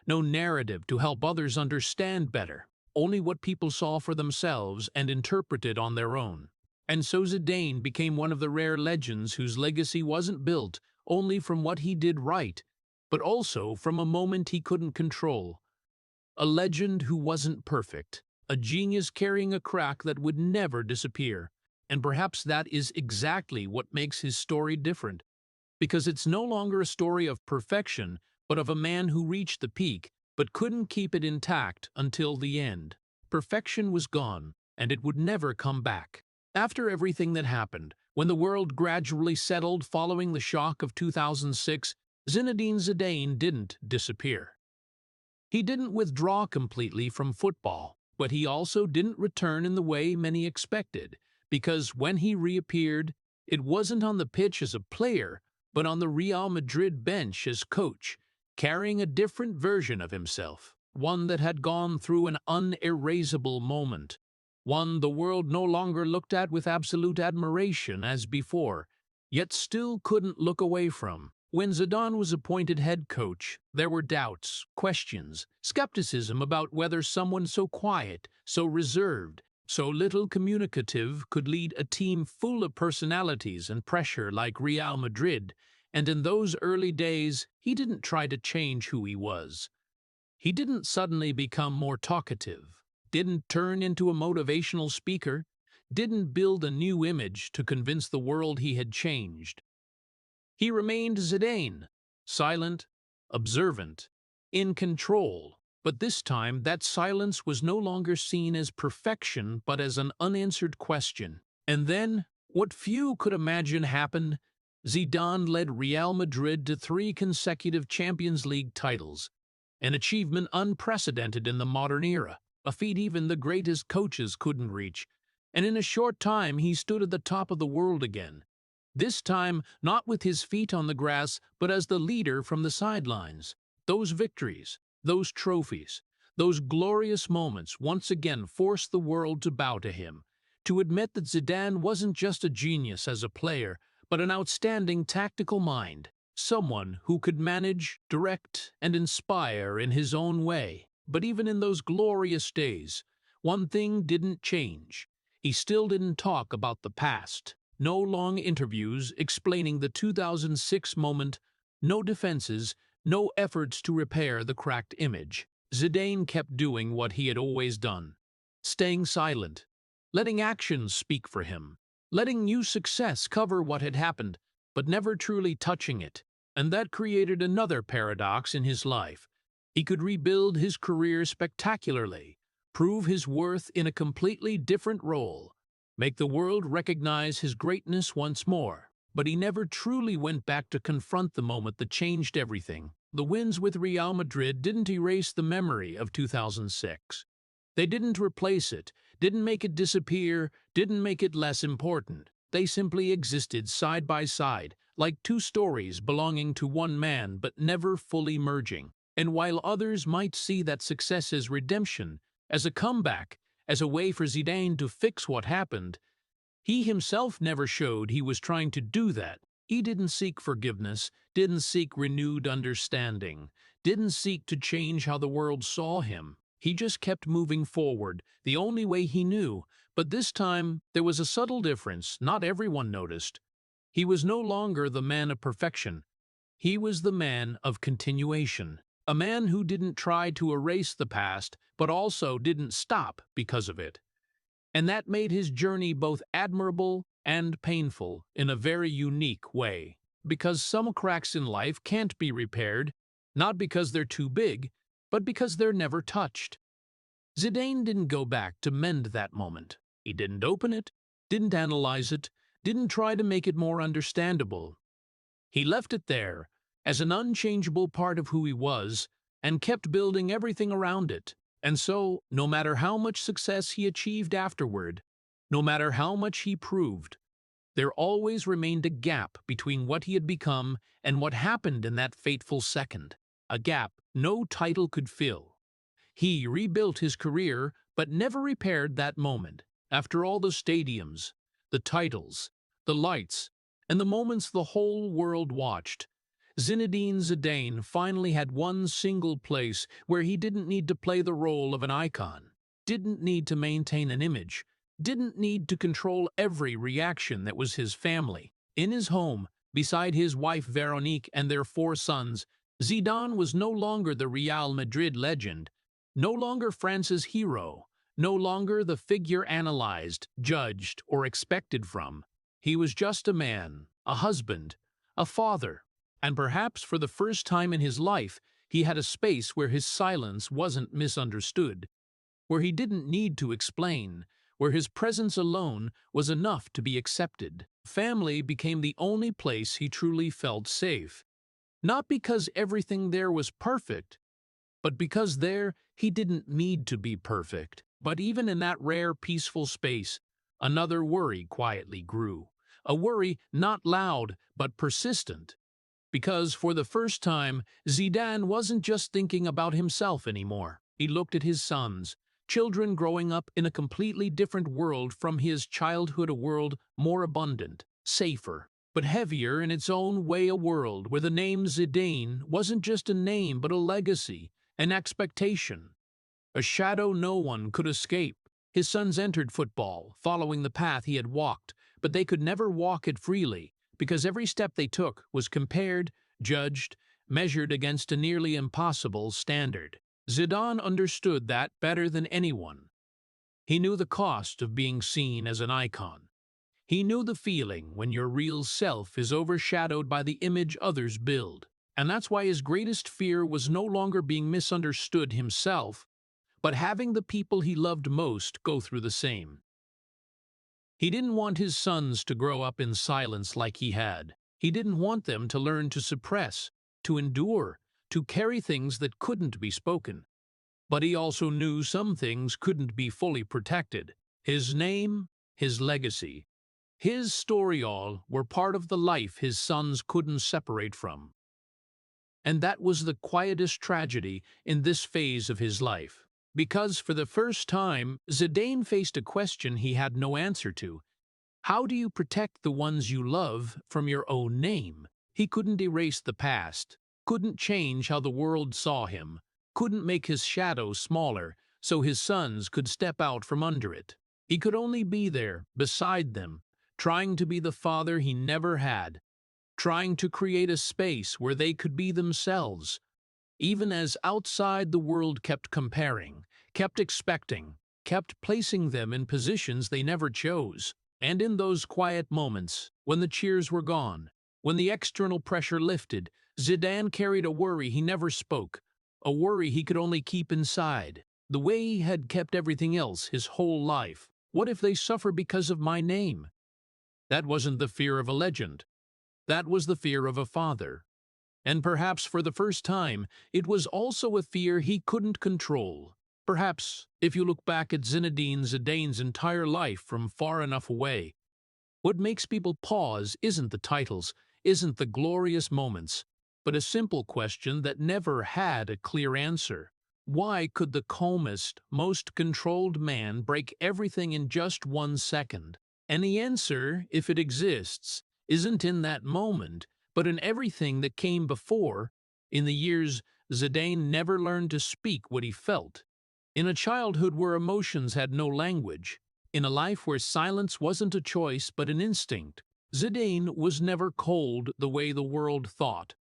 no narrative to help others understand better, only what people saw for themselves and interpreted on their own. And so Zidane became one of the rare legends whose legacy wasn't built only from what he did right, but also from a moment he couldn't control. A legend who wasn't perfect, a genius carrying a crack that would never disappear, And perhaps that is exactly what makes his story different, because it's no longer a story of perfection, but of a man who reached the peak, but couldn't keep it intact until the end. Perfection was gone, and it would never come back. After everything that happened, when the world gradually settled following the shock of 2006, Zinedine Zidane didn't disappear. He didn't withdraw completely from football, but he also didn't return in the way many expected, because when he reappeared, it wasn't on the pitch as a player, but on the Real Madrid bench as coach, carrying a different version of himself, one that had gone through an unerasable moment, one the world no longer looked at with absolute admiration as before, yet still couldn't look away from. When Zidane was appointed head coach, there were doubts, questions, skepticism about whether someone so quiet, so reserved, so little communicative could lead a team full of personalities and pressure like Real Madrid, and in those early days, he didn't try to change who he was. He didn't suddenly become more talkative, didn't turn into a motivational speaker, didn't build a new image to convince the world he had changed. He remained Zidane, silent, observant, in control, but this time that silence was no longer seen as perfection but as an unanswered question. And then, what few could imagine happened, Zidane led Real Madrid to 3 consecutive Champions League titles, an achievement unprecedented in the modern era, a feat even the greatest coaches couldn't reach, and in a short time he stood at the top of the world again. This time, not with his feet on the grass, but as the leader from the sidelines. Those victories, those trophies, those glorious moments once again forced the world to bow to him, to admit that Zidane wasn't just a genius as a player, but an outstanding tactical mind, someone who could manage, direct, and inspire in his own way. But even in those glorious days, one thing didn't change. He still didn't talk about the past. No long interviews explaining the 2006 moment, no defenses, no efforts to repair the cracked image. Zidane kept doing what he had always done, staying silent, letting actions speak for him, letting new success cover what had happened, but never truly touching it. And that created another paradox in his life. He could rebuild his career spectacularly, prove his worth in a completely different role, make the world recognize his greatness once more. But he never truly went back to confront the moment that changed everything. The wins with Real Madrid didn't erase the memory of 2006. They didn't replace it, didn't make it disappear, didn't make it less important. They simply existed side by side, like 2 stories belonging to one man but never fully merging. And while others might see that success as redemption, as a comeback, as a way for Zidane to fix what happened, he himself never showed he was trying to do that. He didn't seek forgiveness, didn't seek renewed understanding, didn't seek to change how the world saw him. He just kept moving forward, the only way he knew. But this time, there was a subtle difference not everyone noticed. He was no longer the man of perfection. He was the man of continuation. A man who didn't try to erase the past, but also didn't stop because of it. And that made his journey both admirable and painful in a very unique way. Because some cracks in life can't be repaired, not because they're too big, but because they're never touched. Zidane didn't go back to mend that moment. He didn't open it, didn't analyze it, didn't try to make it more understandable. He left it there, as an unchangeable part of who he was, and kept building everything around it. And so, no matter how much success he achieved afterward, no matter how much he proved, there always remained a gap between what he had become and what happened in that fateful second, a gap no title could fill. He rebuilt his career, but never repaired that moment. After all the stadiums, the titles, the lights, and the moments the whole world watched, Zinedine Zidane finally had one single place where he didn't need to play the role of an icon, didn't need to maintain an image, didn't need to control every reaction that was his family. In his home, beside his wife Veronique and their 4 sons, Zidane was no longer the Real Madrid legend, no longer France's hero, no longer the figure analyzed, judged, or expected from. He was just a man, a husband, a father, and perhaps for the first time in his life, he had a space where his silence wasn't misunderstood, where he didn't need to explain, where his presence alone was enough to be accepted. Family became the only place he truly felt safe, not because everything there was perfect, but because there he didn't need to be perfect. But even in that rare, peaceful space, another worry quietly grew. A worry not loud, but persistent. Because for the first time, Zidane wasn't just thinking about himself anymore. He looked at his sons, children growing up in a completely different world from his childhood, a world more abundant, safer, but heavier in its own way, a world where the name Zidane wasn't just a name but a legacy, an expectation, a shadow no one could escape. His sons entered football, following the path he had walked, but they could never walk it freely, because every step they took was compared, judged, measured against a nearly impossible standard. Zidane understood that better than anyone. He knew the cost of being seen as an icon. He knew the feeling when your real self is overshadowed by the image others build. And that's why his greatest fear was no longer being misunderstood himself, but having the people he loved most go through the same. He didn't want his sons to grow up in silence like he had. He didn't want them to learn to suppress, to endure, to carry things that couldn't be spoken. But he also knew some things couldn't be fully protected. His name, his legacy, his story all were part of the life his sons couldn't separate from. And that was the quietest tragedy in this phase of his life. Because for the first time, Zidane faced a question he had no answer to. How do you protect the ones you love from your own name? He couldn't erase the past, couldn't change how the world saw him, couldn't make his shadow smaller so his sons could step out from under it. He could only be there, beside them, trying to be the father he never had, trying to create a space where they could be themselves, even as outside the world kept comparing, kept expecting, kept placing them in positions they never chose. And in those quiet moments, when the cheers were gone, when the external pressure lifted, Zidane carried a worry he never spoke, a worry he could only keep inside, the way he had kept everything else his whole life. What if they suffer because of my name? That wasn't the fear of a legend. That was the fear of a father. And perhaps for the first time, it was also a fear he couldn't control. Perhaps, if you look back at Zinedine Zidane's entire life from far enough away, what makes people pause isn't the titles, isn't the glorious moments, but a simple question that never had a clear answer. Why could the calmest, most controlled man break everything in just 1 second? And the answer, if it exists, isn't in that moment, but in everything that came before. In the years Zidane never learned to speak what he felt. In a childhood where emotions had no language. In a life where silence wasn't a choice but an instinct. Zidane was never cold the way the world thought.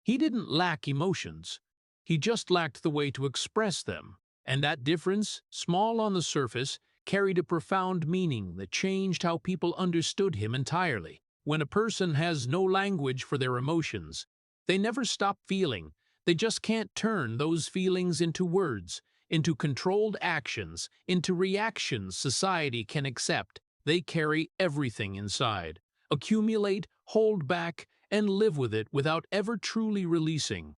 He didn't lack emotions. He just lacked the way to express them. And that difference, small on the surface, carried a profound meaning that changed how people understood him entirely. When a person has no language for their emotions, they never stop feeling. They just can't turn those feelings into words, into controlled actions, into reactions society can accept. They carry everything inside, accumulate, hold back, and live with it without ever truly releasing.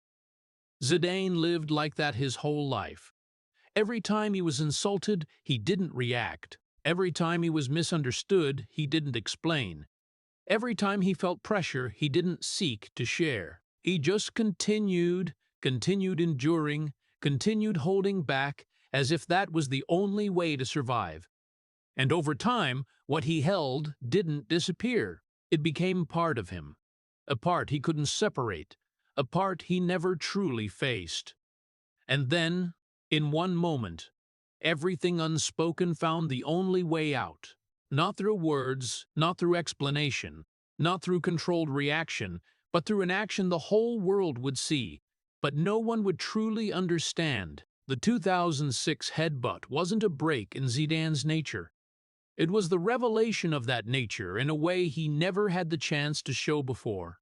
Zidane lived like that his whole life. Every time he was insulted, he didn't react. Every time he was misunderstood, he didn't explain. Every time he felt pressure, he didn't seek to share. He just continued enduring, continued holding back, as if that was the only way to survive. And over time, what he held didn't disappear. It became part of him. A part he couldn't separate. A part he never truly faced. And then, in one moment, everything unspoken found the only way out. Not through words, not through explanation, not through controlled reaction, but through an action the whole world would see, but no one would truly understand. The 2006 headbutt wasn't a break in Zidane's nature. It was the revelation of that nature in a way he never had the chance to show before.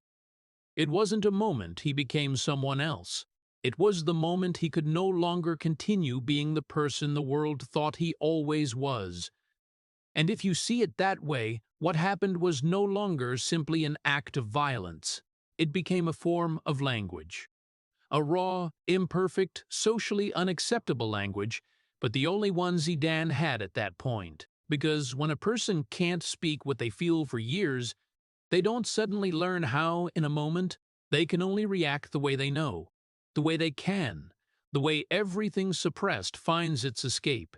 It wasn't a moment he became someone else. It was the moment he could no longer continue being the person the world thought he always was. And if you see it that way, what happened was no longer simply an act of violence. It became a form of language. A raw, imperfect, socially unacceptable language, but the only one Zidane had at that point. Because when a person can't speak what they feel for years, they don't suddenly learn how, in a moment. They can only react the way they know, the way they can, the way everything suppressed finds its escape.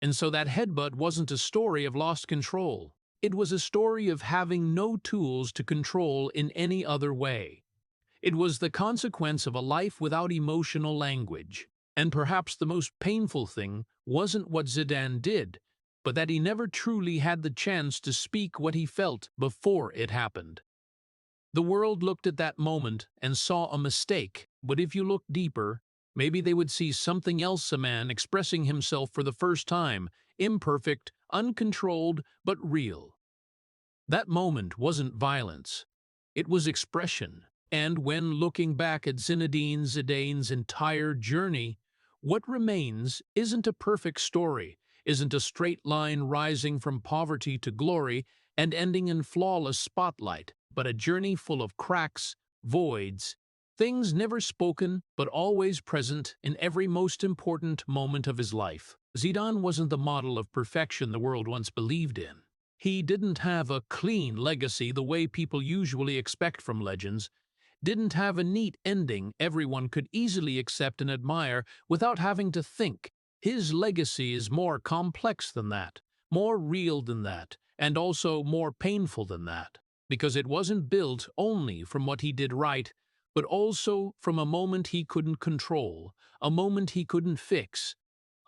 And so that headbutt wasn't a story of lost control. It was a story of having no tools to control in any other way. It was the consequence of a life without emotional language. And perhaps the most painful thing wasn't what Zidane did, but that he never truly had the chance to speak what he felt before it happened. The world looked at that moment and saw a mistake, but if you looked deeper, maybe they would see something else, a man expressing himself for the first time, imperfect, uncontrolled, but real. That moment wasn't violence. It was expression. And when looking back at Zinedine Zidane's entire journey, what remains isn't a perfect story, isn't a straight line rising from poverty to glory and ending in flawless spotlight, but a journey full of cracks, voids, things never spoken but always present in every most important moment of his life. Zidane wasn't the model of perfection the world once believed in. He didn't have a clean legacy the way people usually expect from legends, didn't have a neat ending everyone could easily accept and admire without having to think. His legacy is more complex than that, more real than that, and also more painful than that, because it wasn't built only from what he did right, but also from a moment he couldn't control, a moment he couldn't fix,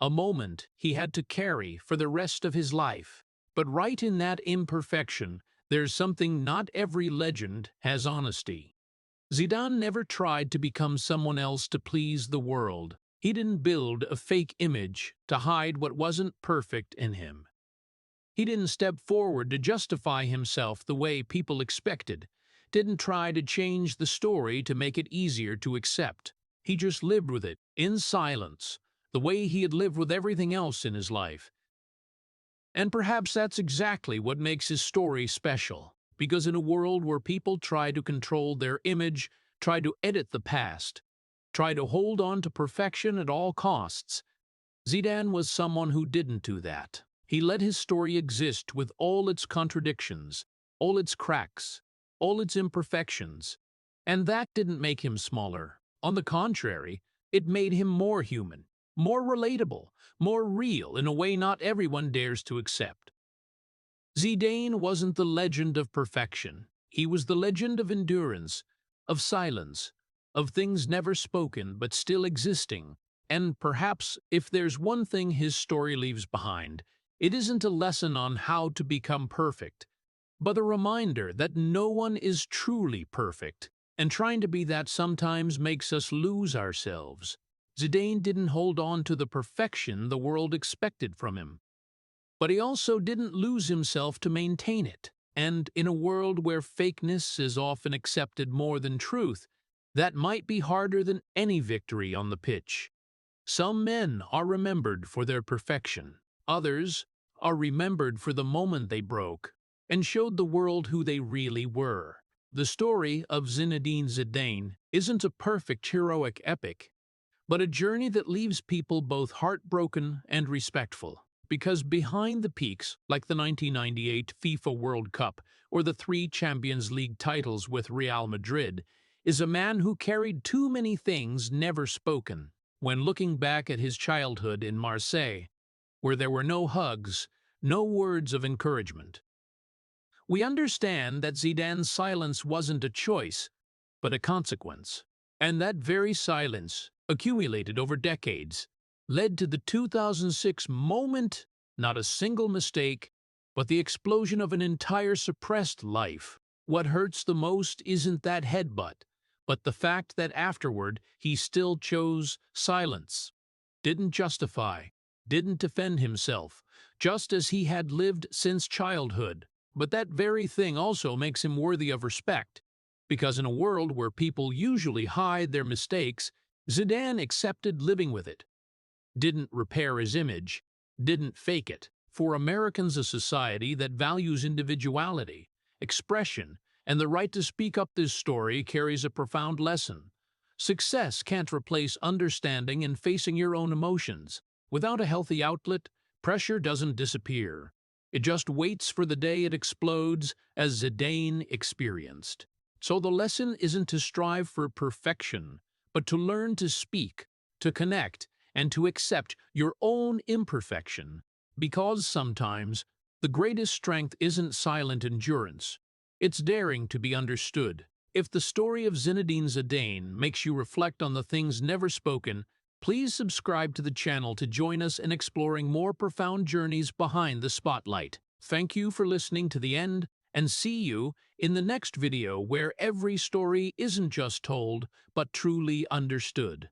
a moment he had to carry for the rest of his life. But right in that imperfection, there's something not every legend has: honesty. Zidane never tried to become someone else to please the world. He didn't build a fake image to hide what wasn't perfect in him. He didn't step forward to justify himself the way people expected, didn't try to change the story to make it easier to accept. He just lived with it, in silence, the way he had lived with everything else in his life. And perhaps that's exactly what makes his story special, because in a world where people try to control their image, try to edit the past, try to hold on to perfection at all costs, Zidane was someone who didn't do that. He let his story exist with all its contradictions, all its cracks, all its imperfections, and that didn't make him smaller. On the contrary, it made him more human, more relatable, more real in a way not everyone dares to accept. Zidane wasn't the legend of perfection. He was the legend of endurance, of silence, of things never spoken but still existing. And perhaps if there's one thing his story leaves behind, it isn't a lesson on how to become perfect, but a reminder that no one is truly perfect, and trying to be that sometimes makes us lose ourselves. Zidane didn't hold on to the perfection the world expected from him, but he also didn't lose himself to maintain it. And in a world where fakeness is often accepted more than truth, that might be harder than any victory on the pitch. Some men are remembered for their perfection. Others are remembered for the moment they broke and showed the world who they really were. The story of Zinedine Zidane isn't a perfect heroic epic, but a journey that leaves people both heartbroken and respectful. Because behind the peaks, like the 1998 FIFA World Cup or the 3 Champions League titles with Real Madrid, is a man who carried too many things never spoken. When looking back at his childhood in Marseille, where there were no hugs, no words of encouragement, we understand that Zidane's silence wasn't a choice, but a consequence. And that very silence, accumulated over decades, led to the 2006 moment, not a single mistake, but the explosion of an entire suppressed life. What hurts the most isn't that headbutt, but the fact that afterward he still chose silence. didn't justify, didn't defend himself, just as he had lived since childhood. But that very thing also makes him worthy of respect, because in a world where people usually hide their mistakes, Zidane accepted living with it, didn't repair his image, didn't fake it. For Americans, a society that values individuality, expression, and the right to speak up, this story carries a profound lesson. Success can't replace understanding and facing your own emotions. Without a healthy outlet, pressure doesn't disappear. It just waits for the day it explodes, as Zidane experienced. So the lesson isn't to strive for perfection, but to learn to speak, to connect, and to accept your own imperfection. Because sometimes, the greatest strength isn't silent endurance, it's daring to be understood. If the story of Zinedine Zidane makes you reflect on the things never spoken, please subscribe to the channel to join us in exploring more profound journeys behind the spotlight. Thank you for listening to the end, and see you in the next video where every story isn't just told, but truly understood.